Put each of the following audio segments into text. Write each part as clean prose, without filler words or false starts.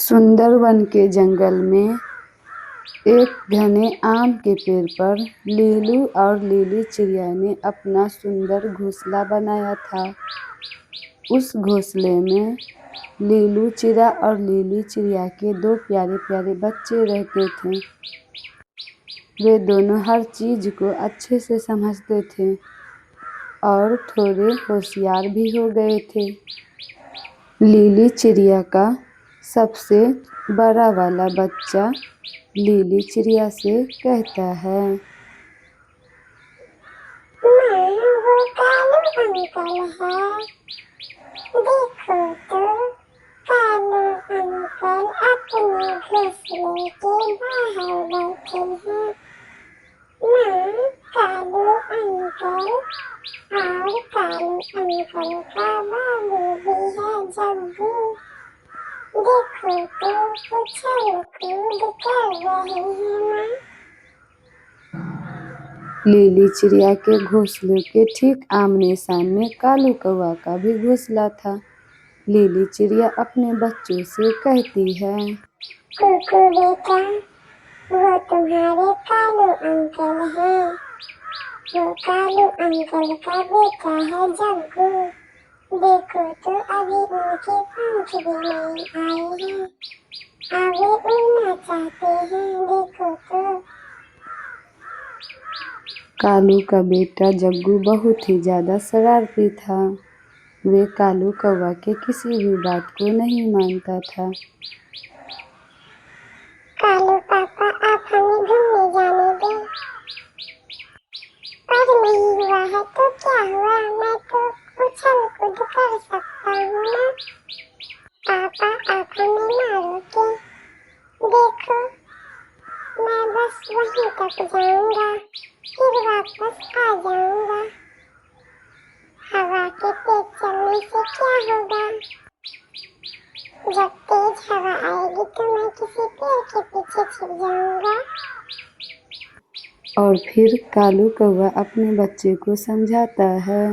सुंदरवन के जंगल में एक घने आम के पेड़ पर लीलू और लीली चिड़िया ने अपना सुंदर घोंसला बनाया था। उस घोंसले में लीलू चिड़िया और लीली चिड़िया के दो प्यारे प्यारे बच्चे रहते थे। वे दोनों हर चीज को अच्छे से समझते थे और थोड़े होशियार भी हो गए थे। लीली चिड़िया का सबसे बड़ा वाला बच्चा लीली चिड़िया से कहता है, माँ, वो कालू अंकल है। देखो तो, कालू अंकल अपने घोंसले के बाहर बैठे हैं। माँ, कालू अंकल और कालू अंकल का बाबू भी है जग्गू। देखो तो, उछल कूद कर रहे हैं माँ। लीली चिड़िया के घोंसले के ठीक आमने सामने कालू कौवा का भी घोंसला था। लीली चिड़िया अपने बच्चों से कहती है, कुकू बेटा, वो तुम्हारे कालू अंकल हैं। वो कालू अंकल का बेटा है जग्गू। देखो तो, अभी उनके पंख भी नहीं आए हैं। अब वे उड़ना चाहते हैं। देखो तो। कालू का बेटा जग्गू बहुत ही ज्यादा शरारती था। वे कालू कौवा के किसी भी बात को नहीं मानता था। कालू पापा, आप हमें घूमने जाने दें। पर नहीं हुआ है तो क्या हुआ, मैं तो उछल कूद कर सकता हूँ ना। पापा, आप हमें ना रोकें। देखो, मैं बस वहीं तक जाऊंगा, फिर वापस आ जाऊंगा। हवा के तेज चलने से क्या होगा? जब तेज हवा आएगी तो मैं किसी पेड़ के पीछे छिप जाऊंगा। और फिर कालू कौवा अपने बच्चे को समझाता है।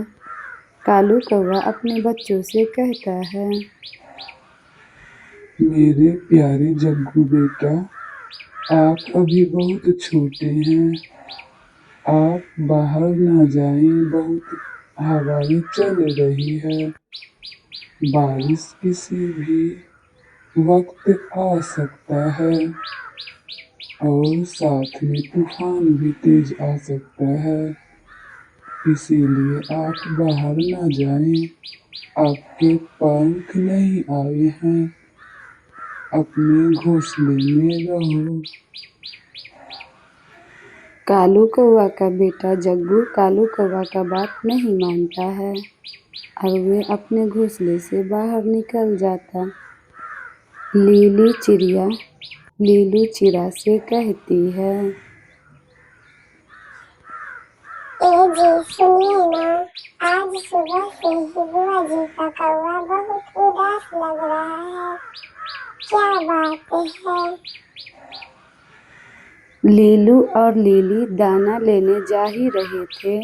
कालू कौवा अपने बच्चों से कहता है, मेरे प्यारे जग्गू बेटा, आप अभी बहुत छोटे हैं। आप बाहर ना जाएं, बहुत हवाएं चल रही है। बारिश किसी भी वक्त आ सकता है और साथ में तूफान भी तेज आ सकता है। इसीलिए आप बाहर ना जाएं। आपके पंख नहीं आए हैं। अपने घोंसले में रहो। कालू कौवा का बेटा जग्गू कालू कौवा का बात नहीं मानता है और वे अपने घोंसले से बाहर निकल जाता। लीली चिड़िया लीलू चिड़ा से कहती है, जी सुनिए ना, आज सुबह से ही बुआ जी का कौवा बहुत उदास लग रहा है। क्या बात है? लीलू और लीली दाना लेने जा ही रहे थे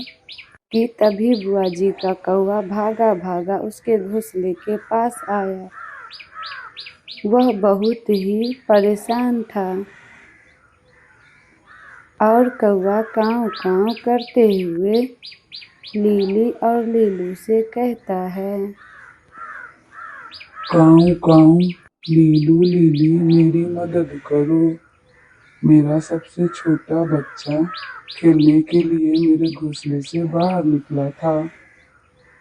कि तभी बुआ जी का कौवा भागा भागा उसके घोंसले के पास आया। वह बहुत ही परेशान था और कौवा काँव काँव करते हुए लीली और लीलू से कहता है, काऊ काऊ, लीलू लीली, मेरी मदद करो। मेरा सबसे छोटा बच्चा खेलने के लिए मेरे घोंसले से बाहर निकला था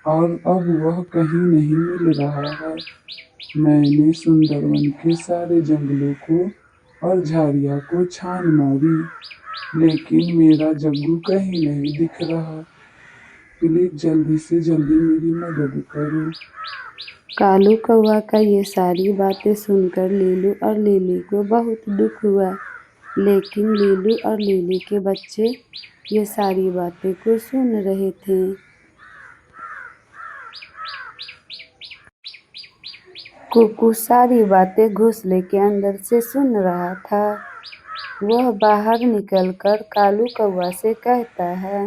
और अब वह कहीं नहीं मिल रहा है। मैंने सुंदरवन के सारे जंगलों को और झाड़ियों को छान मारी, लेकिन मेरा जग्गू कहीं नहीं दिख रहा। प्लीज जल्दी से जल्दी मेरी मदद करो। कालू कौवा का ये सारी बातें सुनकर लीलू और लीली को बहुत दुख हुआ, लेकिन लीलू और लीली के बच्चे ये सारी बातें को सुन रहे थे। कुकू सारी बातें घोंसले के अंदर से सुन रहा था। वह बाहर निकलकर कालू कौवा से कहता है,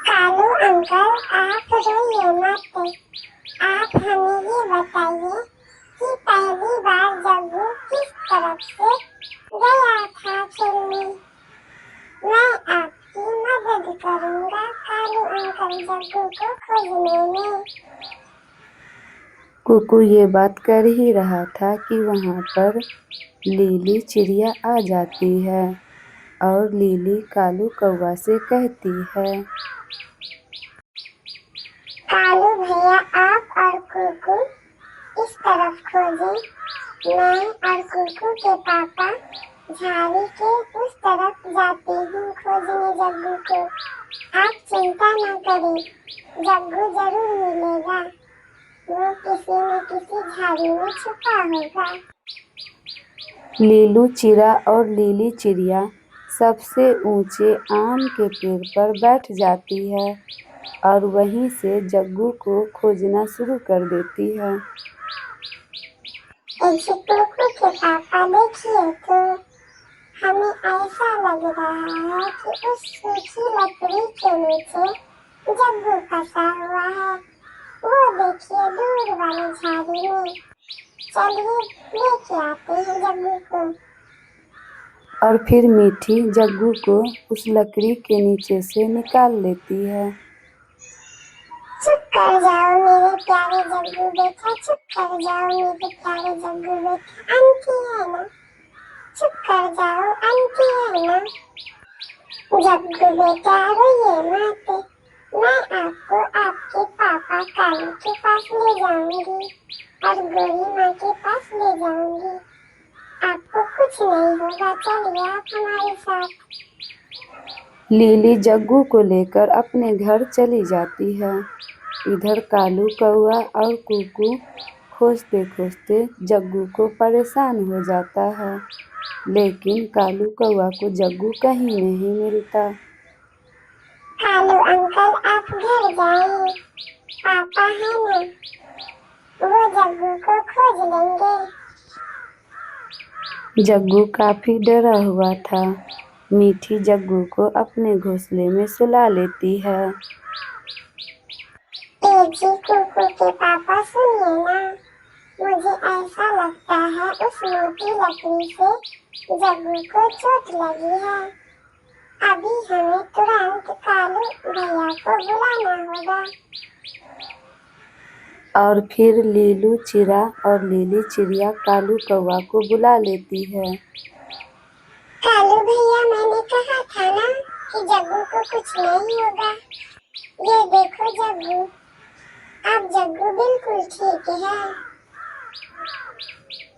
कालू अंकल, आप रोइए मत। आप हमें ये बताइए कि पहली कुकू ये बात कर ही रहा था कि वहाँ पर लीली चिड़िया आ जाती है और लीली कालू कौवा से कहती है, कालू भैया आप और कुकू इस तरफ खोजें, मैं और कुकू के पापा झाड़ी के उस तरफ जाती हूँ खोजने जग्गू को। आप चिंता न करें, जग्गू जरूर मिलेगा, वो किसी न किसी झाड़ी में छुपा होगा। लीलू चिड़ा और लीली चिड़िया सबसे ऊंचे आम के पेड़ पर बैठ जाती है और वहीं से जग्गू को खोजना शुरू कर देती है। कुकू के पापा देखिए तो, हमें ऐसा लग रहा है कि उस सूखी लकड़ी के नीचे जग्गू फंसा हुआ है। वो देखिए दूर वाली झाड़ी में, चलिए लेके आते हैं जग्गू को। और फिर मीठी जग्गू को उस लकड़ी के नीचे से निकाल लेती है। चुप कर जाओ मेरे प्यारे जग्गू बेटा, चुप कर जाओ मेरे प्यारे जग्गू बेटा, आंटी है ना, चुप कर जाओ आंटी है ना। जग्गू बेटा रोइए मत, मैं आपको आपके पापा कालू के पास ले जाऊंगी और गोरी माँ के पास ले जाऊंगी, आपको कुछ नहीं होगा, चलिए आप हमारे साथ। लीली जग्गू को लेकर अपने घर चली जाती है। इधर कालू कौवा और कुकू खोजते खोजते जग्गू को परेशान हो जाता है, लेकिन कालू कौवा को जग्गू कहीं नहीं मिलता। कालू अंकल आप घर जाइए, पापा है ना, वो जग्गू को खोज लेंगे। जग्गू काफी डरा हुआ था। मीठी जग्गू को अपने घोंसले में सुला लेती है। जी कुकू के पापा सुनिए ना, मुझे ऐसा लगता है उस मोटी लकड़ी से जग्गू को चोट लगी है, अभी हमें तुरंत कालू भैया को बुलाना होगा। और फिर लीलू चिड़ा और लीली चिड़िया कालू कौवा को बुला लेती है। कालू भैया मैंने कहा था ना कि जग्गू को कुछ नहीं होगा, ये देखो जग्गू, अब जग्गू बिल्कुल ठीक है।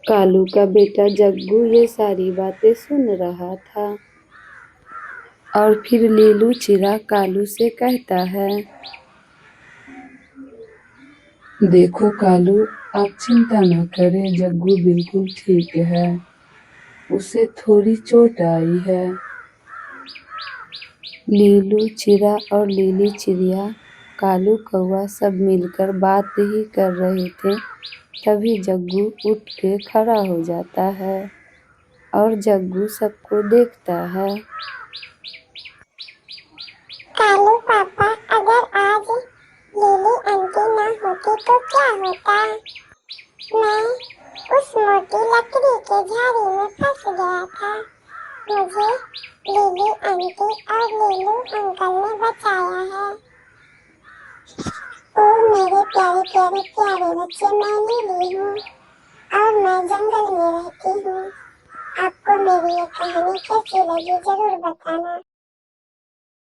कालू का बेटा जग्गू ये सारी बातें सुन रहा था और फिर लीलू चिड़ा कालू से कहता है, देखो कालू, आप चिंता न करें, जग्गू बिल्कुल ठीक है, उसे थोड़ी चोट आई है। लीलू चिड़ा और लीली चिड़िया कालू कौवा सब मिलकर बात ही कर रहे थे, तभी जग्गू उठ के खड़ा हो जाता है और जग्गू सबको देखता है। कालू पापा अगर आज लीली आंटी ना होती तो क्या होता, मैं उस मोटी लकड़ी के झाड़ी में फंस गया था, मुझे लीली आंटी और लीलू अंकल ने बचाया है। ओ मेरे प्यारे प्यारे प्यारे बच्चे, मैं लीली हूँ और मैं जंगल में रहती हूँ। आपको मेरी ये कहानी कैसी लगी जरूर बताना।